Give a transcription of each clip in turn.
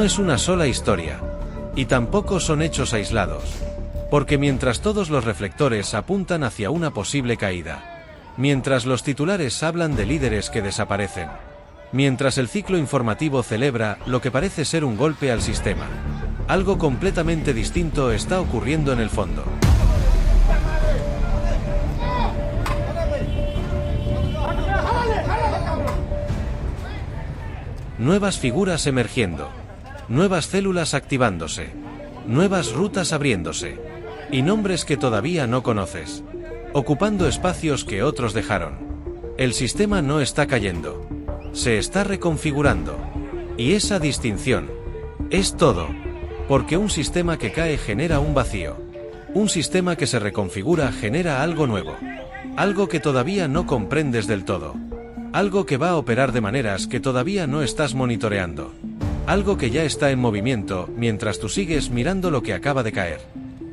No es una sola historia. Y tampoco son hechos aislados. Porque mientras todos los reflectores apuntan hacia una posible caída, mientras los titulares hablan de líderes que desaparecen, mientras el ciclo informativo celebra lo que parece ser un golpe al sistema, algo completamente distinto está ocurriendo en el fondo. Nuevas figuras emergiendo, nuevas células activándose, nuevas rutas abriéndose, y nombres que todavía no conoces, ocupando espacios que otros dejaron. El sistema no está cayendo, se está reconfigurando, y esa distinción es todo, porque un sistema que cae genera un vacío, un sistema que se reconfigura genera algo nuevo, algo que todavía no comprendes del todo. Algo que va a operar de maneras que todavía no estás monitoreando. Algo que ya está en movimiento mientras tú sigues mirando lo que acaba de caer.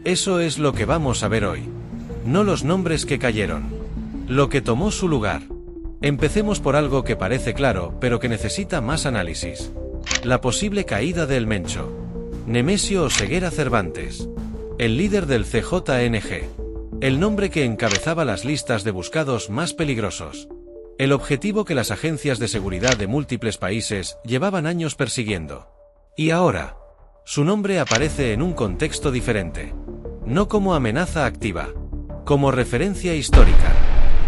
Eso es lo que vamos a ver hoy. No los nombres que cayeron. Lo que tomó su lugar. Empecemos por algo que parece claro, pero que necesita más análisis. La posible caída del Mencho. Nemesio Oseguera Cervantes. El líder del CJNG. El nombre que encabezaba las listas de buscados más peligrosos. El objetivo que las agencias de seguridad de múltiples países llevaban años persiguiendo. Y ahora, su nombre aparece en un contexto diferente. No como amenaza activa, como referencia histórica,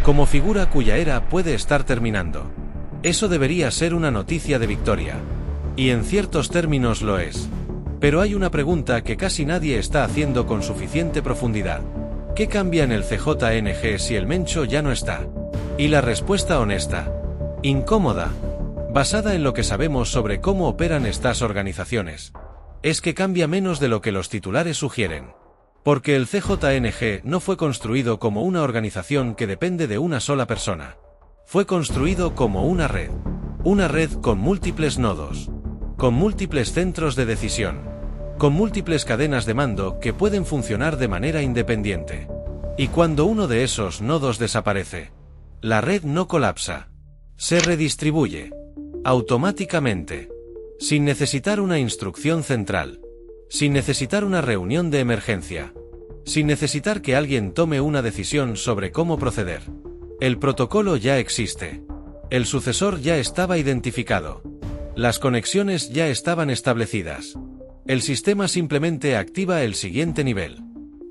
como figura cuya era puede estar terminando. Eso debería ser una noticia de victoria. Y en ciertos términos lo es. Pero hay una pregunta que casi nadie está haciendo con suficiente profundidad. ¿Qué cambia en el CJNG si el Mencho ya no está? Y la respuesta honesta, incómoda, basada en lo que sabemos sobre cómo operan estas organizaciones, es que cambia menos de lo que los titulares sugieren. Porque el CJNG no fue construido como una organización que depende de una sola persona. Fue construido como una red con múltiples nodos, con múltiples centros de decisión, con múltiples cadenas de mando que pueden funcionar de manera independiente. Y cuando uno de esos nodos desaparece, la red no colapsa, se redistribuye, automáticamente, sin necesitar una instrucción central, sin necesitar una reunión de emergencia, sin necesitar que alguien tome una decisión sobre cómo proceder. El protocolo ya existe, el sucesor ya estaba identificado, las conexiones ya estaban establecidas, el sistema simplemente activa el siguiente nivel,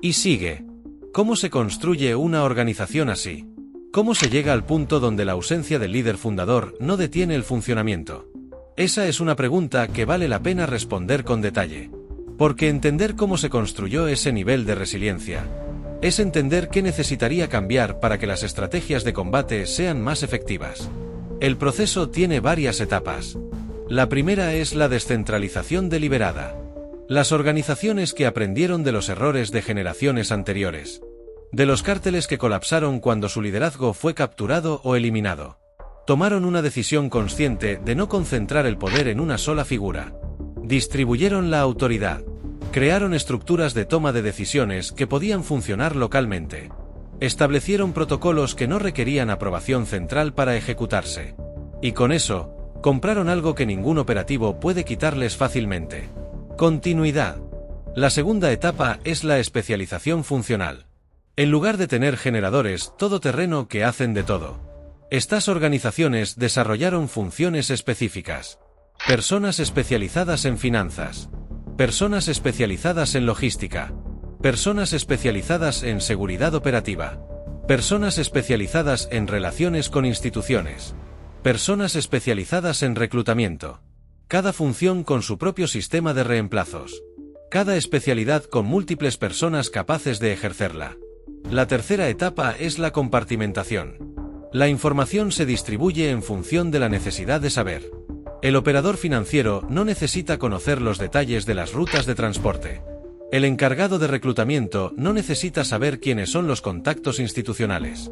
y sigue. ¿Cómo se construye una organización así? ¿Cómo se llega al punto donde la ausencia del líder fundador no detiene el funcionamiento? Esa es una pregunta que vale la pena responder con detalle. Porque entender cómo se construyó ese nivel de resiliencia es entender qué necesitaría cambiar para que las estrategias de combate sean más efectivas. El proceso tiene varias etapas. La primera es la descentralización deliberada. Las organizaciones que aprendieron de los errores de generaciones anteriores. De los cárteles que colapsaron cuando su liderazgo fue capturado o eliminado. Tomaron una decisión consciente de no concentrar el poder en una sola figura. Distribuyeron la autoridad. Crearon estructuras de toma de decisiones que podían funcionar localmente. Establecieron protocolos que no requerían aprobación central para ejecutarse. Y con eso, compraron algo que ningún operativo puede quitarles fácilmente. Continuidad. La segunda etapa es la especialización funcional. En lugar de tener generadores todoterreno que hacen de todo, estas organizaciones desarrollaron funciones específicas. Personas especializadas en finanzas, personas especializadas en logística, personas especializadas en seguridad operativa, personas especializadas en relaciones con instituciones, personas especializadas en reclutamiento. Cada función con su propio sistema de reemplazos. Cada especialidad con múltiples personas capaces de ejercerla. La tercera etapa es la compartimentación. La información se distribuye en función de la necesidad de saber. El operador financiero no necesita conocer los detalles de las rutas de transporte. El encargado de reclutamiento no necesita saber quiénes son los contactos institucionales.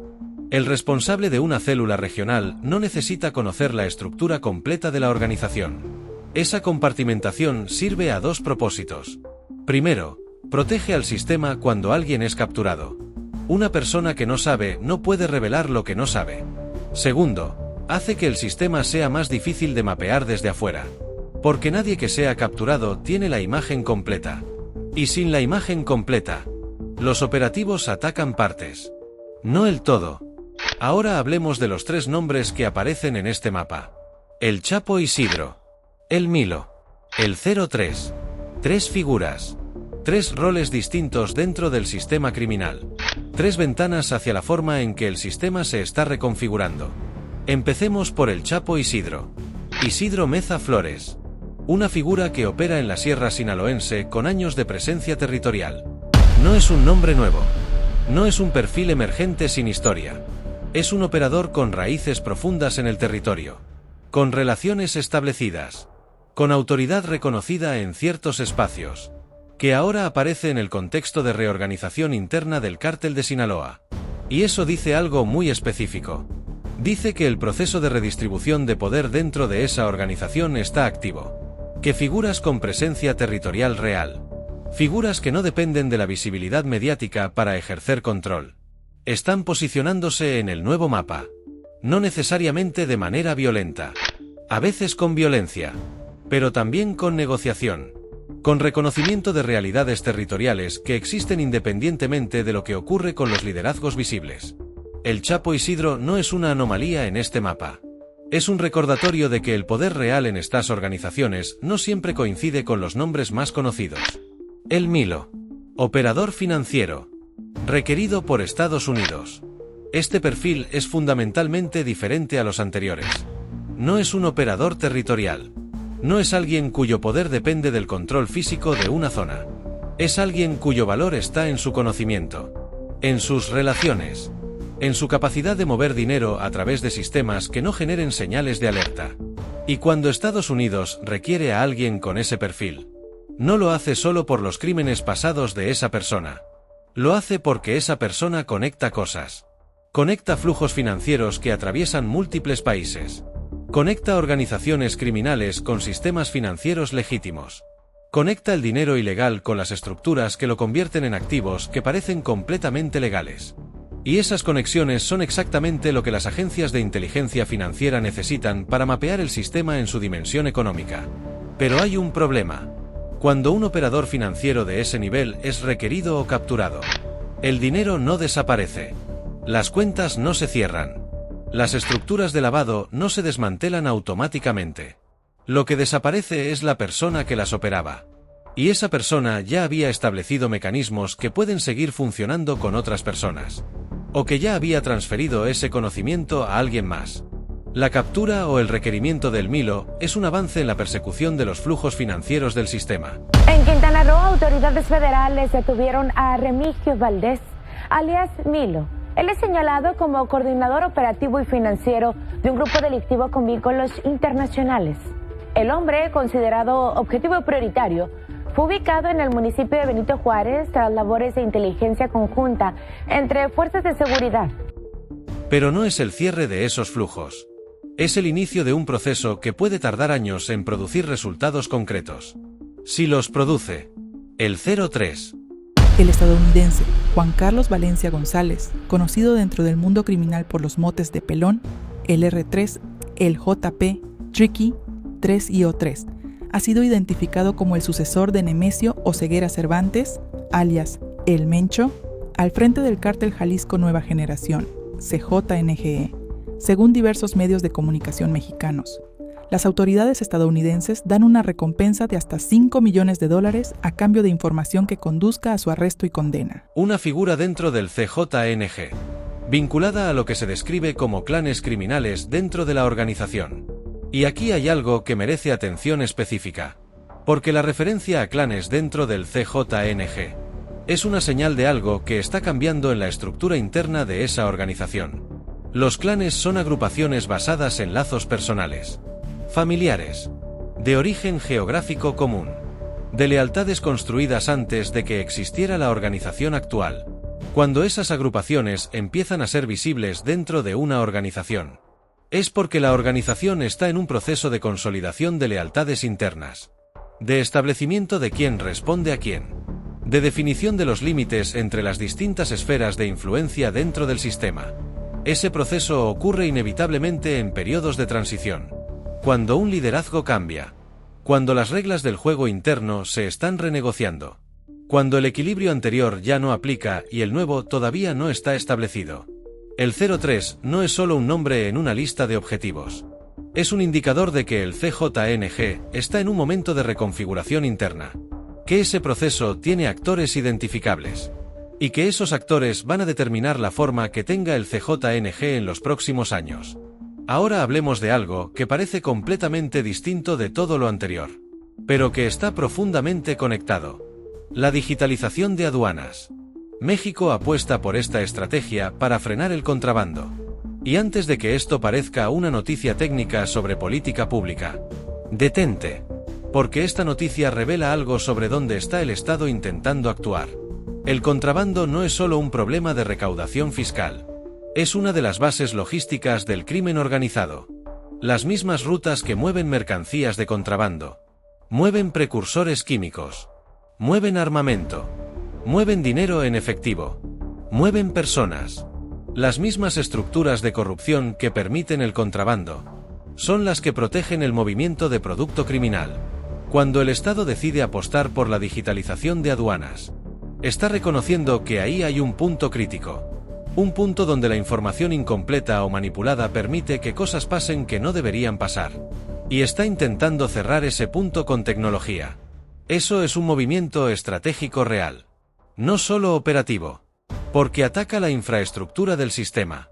El responsable de una célula regional no necesita conocer la estructura completa de la organización. Esa compartimentación sirve a dos propósitos. Primero, protege al sistema cuando alguien es capturado. Una persona que no sabe no puede revelar lo que no sabe. Segundo, hace que el sistema sea más difícil de mapear desde afuera. Porque nadie que sea capturado tiene la imagen completa. Y sin la imagen completa, los operativos atacan partes, no el todo. Ahora hablemos de los 3 nombres que aparecen en este mapa. El Chapo Isidro, el Milo, el 03. 3 figuras, 3 roles distintos dentro del sistema criminal. 3 ventanas hacia la forma en que el sistema se está reconfigurando. Empecemos por el Chapo Isidro. Isidro Meza Flores. Una figura que opera en la Sierra Sinaloense con años de presencia territorial. No es un nombre nuevo. No es un perfil emergente sin historia. Es un operador con raíces profundas en el territorio. Con relaciones establecidas. Con autoridad reconocida en ciertos espacios. Que ahora aparece en el contexto de reorganización interna del Cártel de Sinaloa. Y eso dice algo muy específico. Dice que el proceso de redistribución de poder dentro de esa organización está activo. Que figuras con presencia territorial real. Figuras que no dependen de la visibilidad mediática para ejercer control. Están posicionándose en el nuevo mapa. No necesariamente de manera violenta. A veces con violencia. Pero también con negociación. Con reconocimiento de realidades territoriales que existen independientemente de lo que ocurre con los liderazgos visibles. El Chapo Isidro no es una anomalía en este mapa. Es un recordatorio de que el poder real en estas organizaciones no siempre coincide con los nombres más conocidos. El Milo. Operador financiero. Requerido por Estados Unidos. Este perfil es fundamentalmente diferente a los anteriores. No es un operador territorial. No es alguien cuyo poder depende del control físico de una zona. Es alguien cuyo valor está en su conocimiento. En sus relaciones. En su capacidad de mover dinero a través de sistemas que no generen señales de alerta. Y cuando Estados Unidos requiere a alguien con ese perfil, no lo hace solo por los crímenes pasados de esa persona. Lo hace porque esa persona conecta cosas. Conecta flujos financieros que atraviesan múltiples países. Conecta organizaciones criminales con sistemas financieros legítimos. Conecta el dinero ilegal con las estructuras que lo convierten en activos que parecen completamente legales. Y esas conexiones son exactamente lo que las agencias de inteligencia financiera necesitan para mapear el sistema en su dimensión económica. Pero hay un problema. Cuando un operador financiero de ese nivel es requerido o capturado, el dinero no desaparece. Las cuentas no se cierran. Las estructuras de lavado no se desmantelan automáticamente. Lo que desaparece es la persona que las operaba. Y esa persona ya había establecido mecanismos que pueden seguir funcionando con otras personas. O que ya había transferido ese conocimiento a alguien más. La captura o el requerimiento del Milo es un avance en la persecución de los flujos financieros del sistema. En Quintana Roo, autoridades federales detuvieron a Remigio Valdés, alias Milo. Él es señalado como coordinador operativo y financiero de un grupo delictivo con vínculos internacionales. El hombre, considerado objetivo prioritario, fue ubicado en el municipio de Benito Juárez tras labores de inteligencia conjunta entre fuerzas de seguridad. Pero no es el cierre de esos flujos. Es el inicio de un proceso que puede tardar años en producir resultados concretos. Si los produce, el 03. El estadounidense Juan Carlos Valencia González, conocido dentro del mundo criminal por los motes de Pelón, el R3, el JP, Tricky, 3 y O3, ha sido identificado como el sucesor de Nemesio Oseguera Cervantes, alias El Mencho, al frente del Cártel Jalisco Nueva Generación, CJNGE, según diversos medios de comunicación mexicanos. Las autoridades estadounidenses dan una recompensa de hasta $5 millones a cambio de información que conduzca a su arresto y condena. Una figura dentro del CJNG, vinculada a lo que se describe como clanes criminales dentro de la organización. Y aquí hay algo que merece atención específica, porque la referencia a clanes dentro del CJNG es una señal de algo que está cambiando en la estructura interna de esa organización. Los clanes son agrupaciones basadas en lazos personales, familiares, de origen geográfico común, de lealtades construidas antes de que existiera la organización actual. Cuando esas agrupaciones empiezan a ser visibles dentro de una organización, es porque la organización está en un proceso de consolidación de lealtades internas, de establecimiento de quién responde a quién, de definición de los límites entre las distintas esferas de influencia dentro del sistema. Ese proceso ocurre inevitablemente en periodos de transición. Cuando un liderazgo cambia, Cuando las reglas del juego interno se están renegociando. Cuando el equilibrio anterior ya no aplica y el nuevo todavía no está establecido. El 03 no es solo un nombre en una lista de objetivos. Es un indicador de que el CJNG está en un momento de reconfiguración interna. Que ese proceso tiene actores identificables. Y que esos actores van a determinar la forma que tenga el CJNG en los próximos años. Ahora hablemos de algo que parece completamente distinto de todo lo anterior. Pero que está profundamente conectado. La digitalización de aduanas. México apuesta por esta estrategia para frenar el contrabando. Y antes de que esto parezca una noticia técnica sobre política pública, detente. Porque esta noticia revela algo sobre dónde está el Estado intentando actuar. El contrabando no es solo un problema de recaudación fiscal. Es una de las bases logísticas del crimen organizado. Las mismas rutas que mueven mercancías de contrabando. Mueven precursores químicos. Mueven armamento. Mueven dinero en efectivo. Mueven personas. Las mismas estructuras de corrupción que permiten el contrabando son las que protegen el movimiento de producto criminal. Cuando el Estado decide apostar por la digitalización de aduanas, está reconociendo que ahí hay un punto crítico. Un punto donde la información incompleta o manipulada permite que cosas pasen que no deberían pasar. Y está intentando cerrar ese punto con tecnología. Eso es un movimiento estratégico real. No solo operativo. Porque ataca la infraestructura del sistema.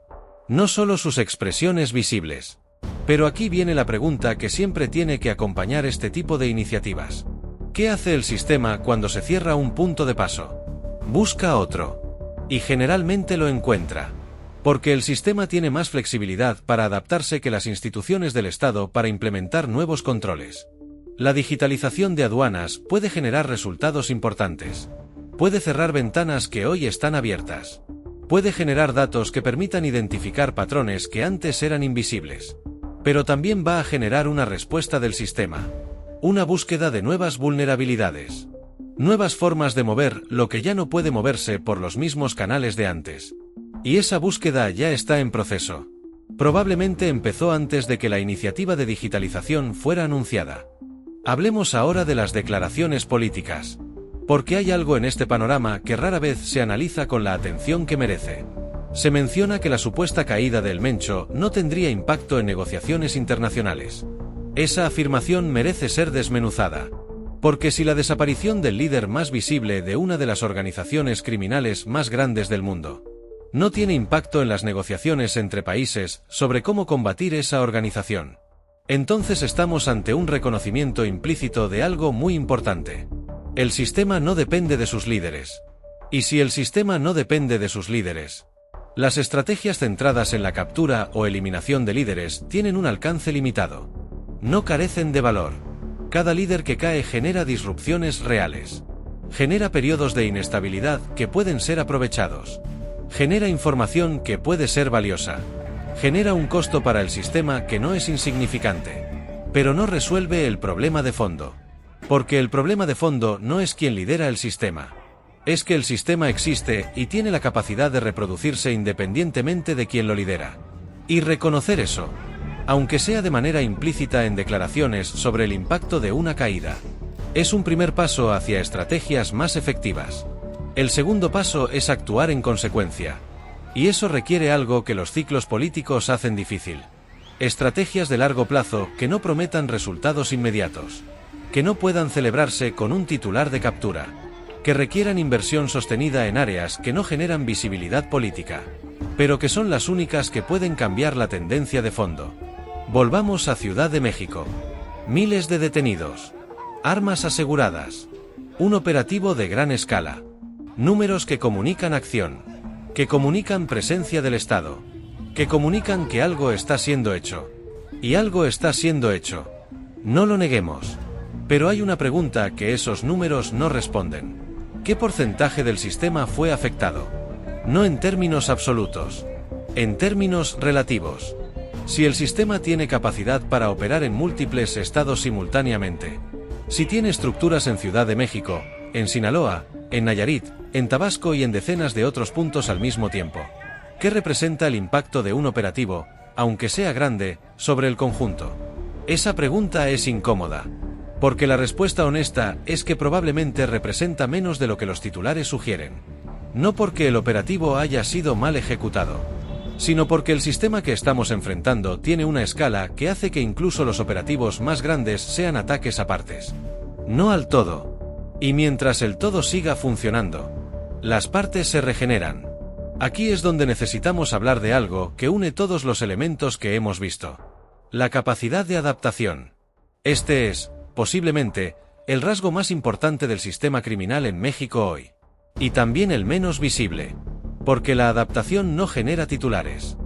No solo sus expresiones visibles. Pero aquí viene la pregunta que siempre tiene que acompañar este tipo de iniciativas. ¿Qué hace el sistema cuando se cierra un punto de paso? Busca otro. Y generalmente lo encuentra. Porque el sistema tiene más flexibilidad para adaptarse que las instituciones del Estado para implementar nuevos controles. La digitalización de aduanas puede generar resultados importantes. Puede cerrar ventanas que hoy están abiertas. Puede generar datos que permitan identificar patrones que antes eran invisibles. Pero también va a generar una respuesta del sistema. Una búsqueda de nuevas vulnerabilidades. Nuevas formas de mover lo que ya no puede moverse por los mismos canales de antes. Y esa búsqueda ya está en proceso. Probablemente empezó antes de que la iniciativa de digitalización fuera anunciada. Hablemos ahora de las declaraciones políticas. Porque hay algo en este panorama que rara vez se analiza con la atención que merece. Se menciona que la supuesta caída del Mencho no tendría impacto en negociaciones internacionales. Esa afirmación merece ser desmenuzada. Porque si la desaparición del líder más visible de una de las organizaciones criminales más grandes del mundo no tiene impacto en las negociaciones entre países sobre cómo combatir esa organización, entonces estamos ante un reconocimiento implícito de algo muy importante. El sistema no depende de sus líderes. Y si el sistema no depende de sus líderes, las estrategias centradas en la captura o eliminación de líderes tienen un alcance limitado. No carecen de valor. Cada líder que cae genera disrupciones reales. Genera periodos de inestabilidad que pueden ser aprovechados. Genera información que puede ser valiosa. Genera un costo para el sistema que no es insignificante. Pero no resuelve el problema de fondo. Porque el problema de fondo no es quien lidera el sistema. Es que el sistema existe y tiene la capacidad de reproducirse independientemente de quien lo lidera. Y reconocer eso, aunque sea de manera implícita en declaraciones sobre el impacto de una caída, es un primer paso hacia estrategias más efectivas. El segundo paso es actuar en consecuencia. Y eso requiere algo que los ciclos políticos hacen difícil. Estrategias de largo plazo que no prometan resultados inmediatos. Que no puedan celebrarse con un titular de captura. Que requieran inversión sostenida en áreas que no generan visibilidad política. Pero que son las únicas que pueden cambiar la tendencia de fondo. Volvamos a Ciudad de México. Miles de detenidos. Armas aseguradas. Un operativo de gran escala. Números que comunican acción. Que comunican presencia del Estado. Que comunican que algo está siendo hecho. Y algo está siendo hecho. No lo neguemos. Pero hay una pregunta que esos números no responden. ¿Qué porcentaje del sistema fue afectado? No en términos absolutos. En términos relativos. Si el sistema tiene capacidad para operar en múltiples estados simultáneamente. Si tiene estructuras en Ciudad de México, en Sinaloa, en Nayarit, en Tabasco y en decenas de otros puntos al mismo tiempo. ¿Qué representa el impacto de un operativo, aunque sea grande, sobre el conjunto? Esa pregunta es incómoda. Porque la respuesta honesta es que probablemente representa menos de lo que los titulares sugieren. No porque el operativo haya sido mal ejecutado, sino porque el sistema que estamos enfrentando tiene una escala que hace que incluso los operativos más grandes sean ataques a partes, no al todo. Y mientras el todo siga funcionando, las partes se regeneran. Aquí es donde necesitamos hablar de algo que une todos los elementos que hemos visto: la capacidad de adaptación. Este es, posiblemente, el rasgo más importante del sistema criminal en México hoy. Y también el menos visible. Porque la adaptación no genera titulares.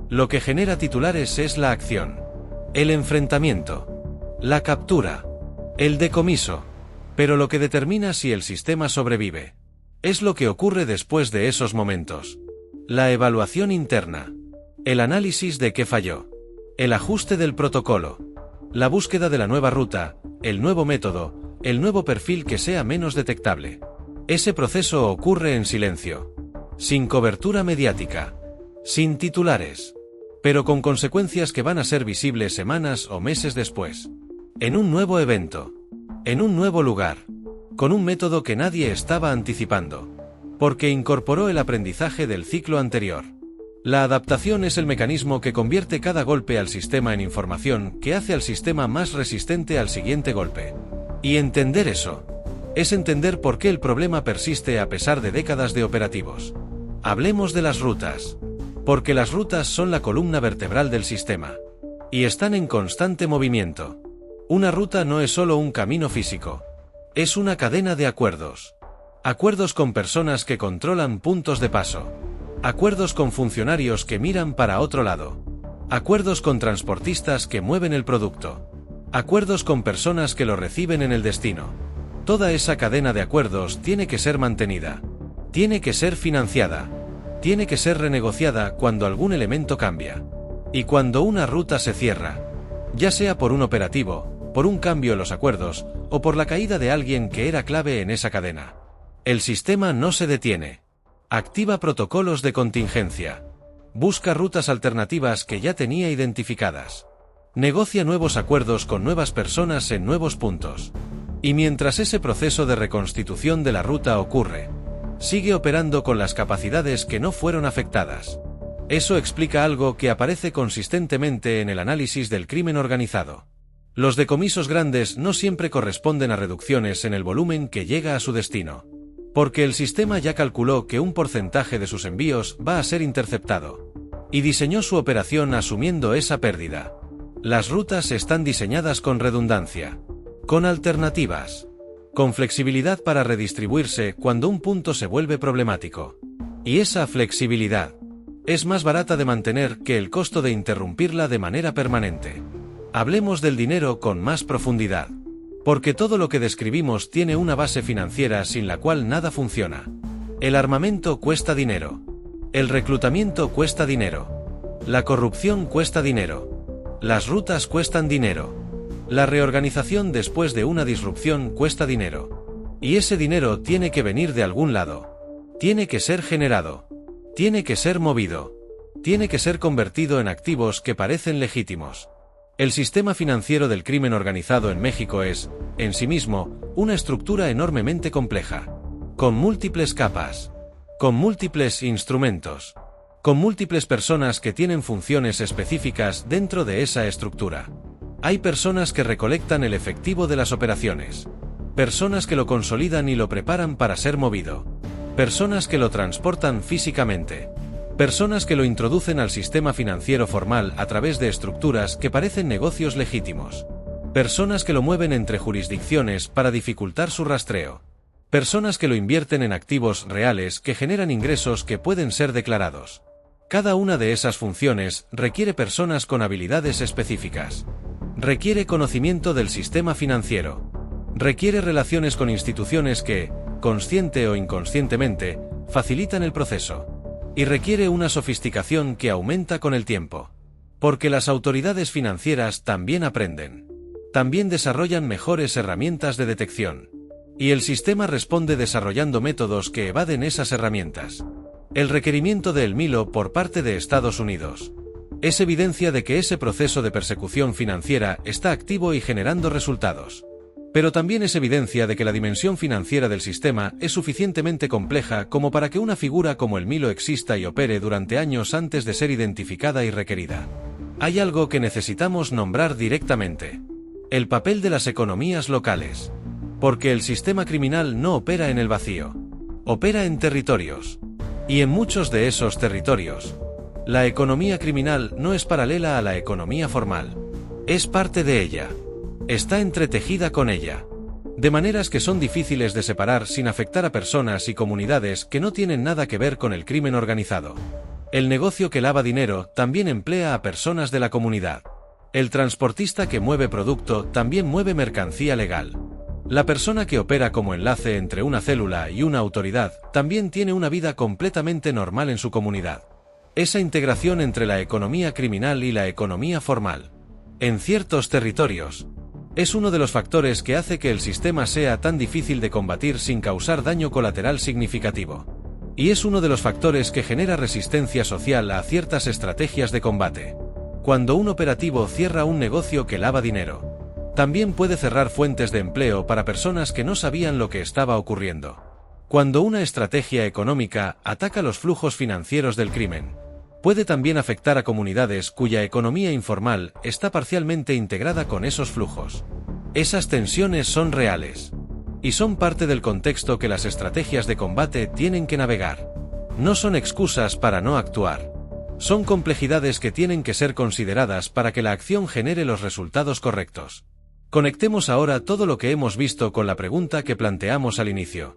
Lo que genera titulares es la acción, el enfrentamiento, la captura, el decomiso. Pero lo que determina si el sistema sobrevive es lo que ocurre después de esos momentos. La evaluación interna, el análisis de qué falló, el ajuste del protocolo, la búsqueda de la nueva ruta, el nuevo método, el nuevo perfil que sea menos detectable. Ese proceso ocurre en silencio, sin cobertura mediática, sin titulares, pero con consecuencias que van a ser visibles semanas o meses después. En un nuevo evento, en un nuevo lugar, con un método que nadie estaba anticipando, porque incorporó el aprendizaje del ciclo anterior. La adaptación es el mecanismo que convierte cada golpe al sistema en información que hace al sistema más resistente al siguiente golpe. Y entender eso es entender por qué el problema persiste a pesar de décadas de operativos. Hablemos de las rutas. Porque las rutas son la columna vertebral del sistema. Y están en constante movimiento. Una ruta no es solo un camino físico. Es una cadena de acuerdos. Acuerdos con personas que controlan puntos de paso. Acuerdos con funcionarios que miran para otro lado. Acuerdos con transportistas que mueven el producto. Acuerdos con personas que lo reciben en el destino. Toda esa cadena de acuerdos tiene que ser mantenida. Tiene que ser financiada. Tiene que ser renegociada cuando algún elemento cambia. Y cuando una ruta se cierra, ya sea por un operativo, por un cambio en los acuerdos, o por la caída de alguien que era clave en esa cadena, el sistema no se detiene. Activa protocolos de contingencia. Busca rutas alternativas que ya tenía identificadas. Negocia nuevos acuerdos con nuevas personas en nuevos puntos. Y mientras ese proceso de reconstitución de la ruta ocurre, sigue operando con las capacidades que no fueron afectadas. Eso explica algo que aparece consistentemente en el análisis del crimen organizado. Los decomisos grandes no siempre corresponden a reducciones en el volumen que llega a su destino. Porque el sistema ya calculó que un porcentaje de sus envíos va a ser interceptado. Y diseñó su operación asumiendo esa pérdida. Las rutas están diseñadas con redundancia, con alternativas, con flexibilidad para redistribuirse cuando un punto se vuelve problemático. Y esa flexibilidad es más barata de mantener que el costo de interrumpirla de manera permanente. Hablemos del dinero con más profundidad. Porque todo lo que describimos tiene una base financiera sin la cual nada funciona. El armamento cuesta dinero. El reclutamiento cuesta dinero. La corrupción cuesta dinero. Las rutas cuestan dinero. La reorganización después de una disrupción cuesta dinero. Y ese dinero tiene que venir de algún lado. Tiene que ser generado. Tiene que ser movido. Tiene que ser convertido en activos que parecen legítimos. El sistema financiero del crimen organizado en México es, en sí mismo, una estructura enormemente compleja. Con múltiples capas. Con múltiples instrumentos. Con múltiples personas que tienen funciones específicas dentro de esa estructura. Hay personas que recolectan el efectivo de las operaciones. Personas que lo consolidan y lo preparan para ser movido. Personas que lo transportan físicamente. Personas que lo introducen al sistema financiero formal a través de estructuras que parecen negocios legítimos. Personas que lo mueven entre jurisdicciones para dificultar su rastreo. Personas que lo invierten en activos reales que generan ingresos que pueden ser declarados. Cada una de esas funciones requiere personas con habilidades específicas. Requiere conocimiento del sistema financiero. Requiere relaciones con instituciones que, consciente o inconscientemente, facilitan el proceso. Y requiere una sofisticación que aumenta con el tiempo. Porque las autoridades financieras también aprenden. También desarrollan mejores herramientas de detección. Y el sistema responde desarrollando métodos que evaden esas herramientas. El requerimiento de El Milo por parte de Estados Unidos es evidencia de que ese proceso de persecución financiera está activo y generando resultados. Pero también es evidencia de que la dimensión financiera del sistema es suficientemente compleja como para que una figura como el Milo exista y opere durante años antes de ser identificada y requerida. Hay algo que necesitamos nombrar directamente: el papel de las economías locales. Porque el sistema criminal no opera en el vacío. Opera en territorios. Y en muchos de esos territorios, la economía criminal no es paralela a la economía formal. Es parte de ella. Está entretejida con ella. De maneras que son difíciles de separar sin afectar a personas y comunidades que no tienen nada que ver con el crimen organizado. El negocio que lava dinero también emplea a personas de la comunidad. El transportista que mueve producto también mueve mercancía legal. La persona que opera como enlace entre una célula y una autoridad también tiene una vida completamente normal en su comunidad. Esa integración entre la economía criminal y la economía formal, en ciertos territorios, es uno de los factores que hace que el sistema sea tan difícil de combatir sin causar daño colateral significativo. Y es uno de los factores que genera resistencia social a ciertas estrategias de combate. Cuando un operativo cierra un negocio que lava dinero, también puede cerrar fuentes de empleo para personas que no sabían lo que estaba ocurriendo. Cuando una estrategia económica ataca los flujos financieros del crimen, puede también afectar a comunidades cuya economía informal está parcialmente integrada con esos flujos. Esas tensiones son reales. Y son parte del contexto que las estrategias de combate tienen que navegar. No son excusas para no actuar. Son complejidades que tienen que ser consideradas para que la acción genere los resultados correctos. Conectemos ahora todo lo que hemos visto con la pregunta que planteamos al inicio.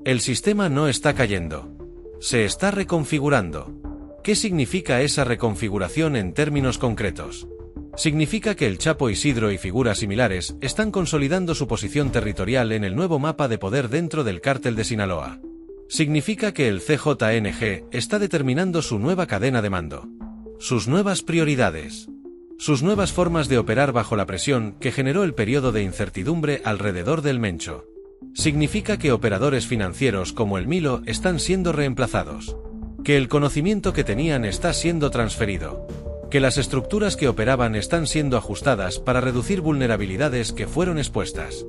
El sistema no está cayendo. Se está reconfigurando. ¿Qué significa esa reconfiguración en términos concretos? Significa que el Chapo Isidro y figuras similares están consolidando su posición territorial en el nuevo mapa de poder dentro del cártel de Sinaloa. Significa que el CJNG está determinando su nueva cadena de mando, sus nuevas prioridades, sus nuevas formas de operar bajo la presión que generó el periodo de incertidumbre alrededor del Mencho. Significa que operadores financieros como el Milo están siendo reemplazados, que el conocimiento que tenían está siendo transferido, que las estructuras que operaban están siendo ajustadas para reducir vulnerabilidades que fueron expuestas.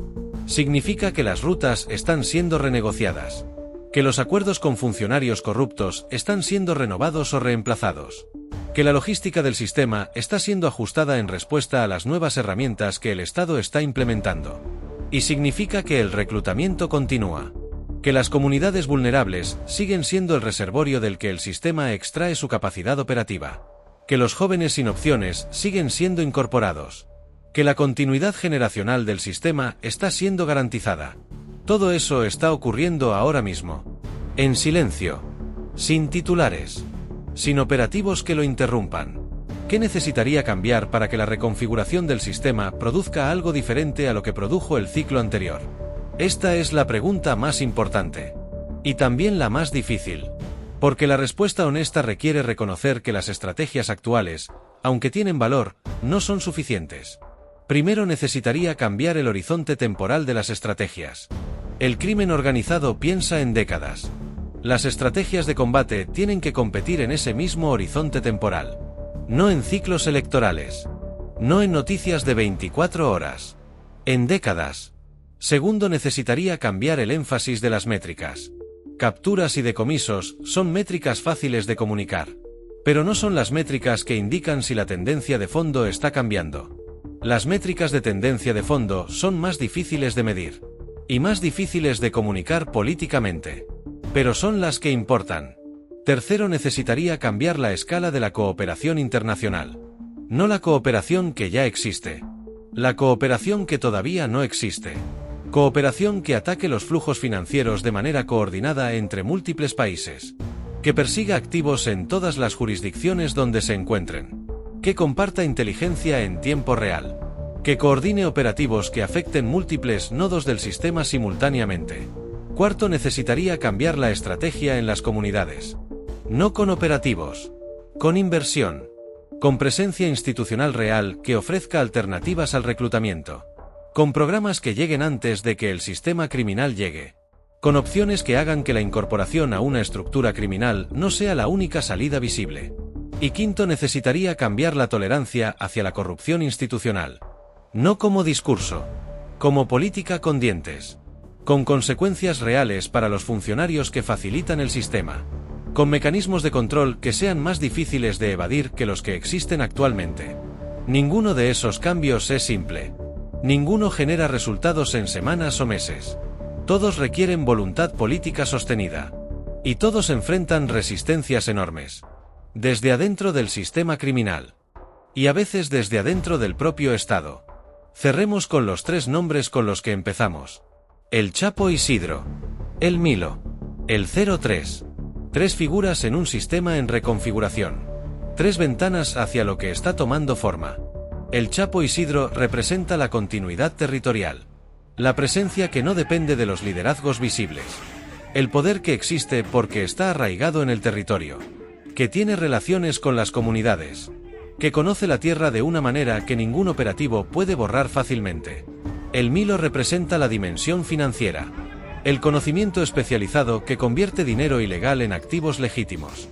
Significa que las rutas están siendo renegociadas, que los acuerdos con funcionarios corruptos están siendo renovados o reemplazados, que la logística del sistema está siendo ajustada en respuesta a las nuevas herramientas que el Estado está implementando. Y significa que el reclutamiento continúa, que las comunidades vulnerables siguen siendo el reservorio del que el sistema extrae su capacidad operativa, que los jóvenes sin opciones siguen siendo incorporados, que la continuidad generacional del sistema está siendo garantizada. Todo eso está ocurriendo ahora mismo, en silencio, sin titulares, sin operativos que lo interrumpan. ¿Qué necesitaría cambiar para que la reconfiguración del sistema produzca algo diferente a lo que produjo el ciclo anterior? Esta es la pregunta más importante. Y también la más difícil. Porque la respuesta honesta requiere reconocer que las estrategias actuales, aunque tienen valor, no son suficientes. Primero necesitaría cambiar el horizonte temporal de las estrategias. El crimen organizado piensa en décadas. Las estrategias de combate tienen que competir en ese mismo horizonte temporal. No en ciclos electorales. No en noticias de 24 horas. En décadas. Segundo, necesitaría cambiar el énfasis de las métricas. Capturas y decomisos son métricas fáciles de comunicar. Pero no son las métricas que indican si la tendencia de fondo está cambiando. Las métricas de tendencia de fondo son más difíciles de medir. Y más difíciles de comunicar políticamente. Pero son las que importan. Tercero, necesitaría cambiar la escala de la cooperación internacional. No la cooperación que ya existe. La cooperación que todavía no existe. Cooperación que ataque los flujos financieros de manera coordinada entre múltiples países. Que persiga activos en todas las jurisdicciones donde se encuentren. Que comparta inteligencia en tiempo real. Que coordine operativos que afecten múltiples nodos del sistema simultáneamente. Cuarto, necesitaría cambiar la estrategia en las comunidades. No con operativos. Con inversión. Con presencia institucional real que ofrezca alternativas al reclutamiento. Con programas que lleguen antes de que el sistema criminal llegue. Con opciones que hagan que la incorporación a una estructura criminal no sea la única salida visible. Y quinto, necesitaría cambiar la tolerancia hacia la corrupción institucional. No como discurso. Como política con dientes. Con consecuencias reales para los funcionarios que facilitan el sistema. Con mecanismos de control que sean más difíciles de evadir que los que existen actualmente. Ninguno de esos cambios es simple. Ninguno genera resultados en semanas o meses. Todos requieren voluntad política sostenida. Y todos enfrentan resistencias enormes. Desde adentro del sistema criminal. Y a veces desde adentro del propio Estado. Cerremos con los 3 nombres con los que empezamos. El Chapo Isidro. El Milo. El 03. 3 figuras en un sistema en reconfiguración. 3 ventanas hacia lo que está tomando forma. El Chapo Isidro representa la continuidad territorial. La presencia que no depende de los liderazgos visibles. El poder que existe porque está arraigado en el territorio. Que tiene relaciones con las comunidades. Que conoce la tierra de una manera que ningún operativo puede borrar fácilmente. El Milo representa la dimensión financiera. El conocimiento especializado que convierte dinero ilegal en activos legítimos.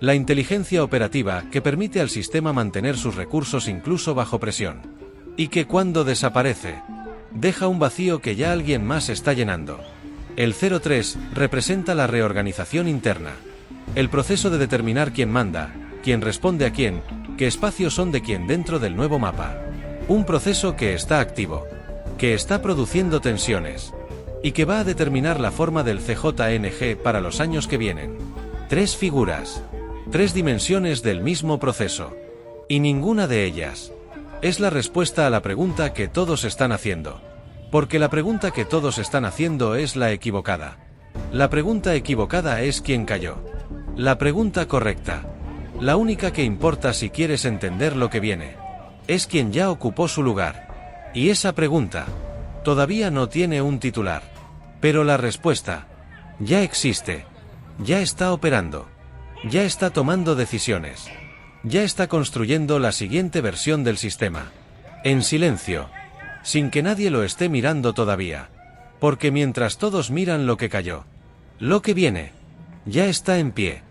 La inteligencia operativa que permite al sistema mantener sus recursos incluso bajo presión. Y que cuando desaparece, deja un vacío que ya alguien más está llenando. El 03 representa la reorganización interna. El proceso de determinar quién manda, quién responde a quién, qué espacios son de quién dentro del nuevo mapa. Un proceso que está activo, que está produciendo tensiones, y que va a determinar la forma del CJNG para los años que vienen. 3 figuras, 3 dimensiones del mismo proceso. Y ninguna de ellas es la respuesta a la pregunta que todos están haciendo. Porque la pregunta que todos están haciendo es la equivocada. La pregunta equivocada es quién cayó. La pregunta correcta, la única que importa si quieres entender lo que viene, es quién ya ocupó su lugar. Y esa pregunta todavía no tiene un titular. Pero la respuesta ya existe, ya está operando, ya está tomando decisiones, ya está construyendo la siguiente versión del sistema. En silencio, sin que nadie lo esté mirando todavía. Porque mientras todos miran lo que cayó, lo que viene, ya está en pie.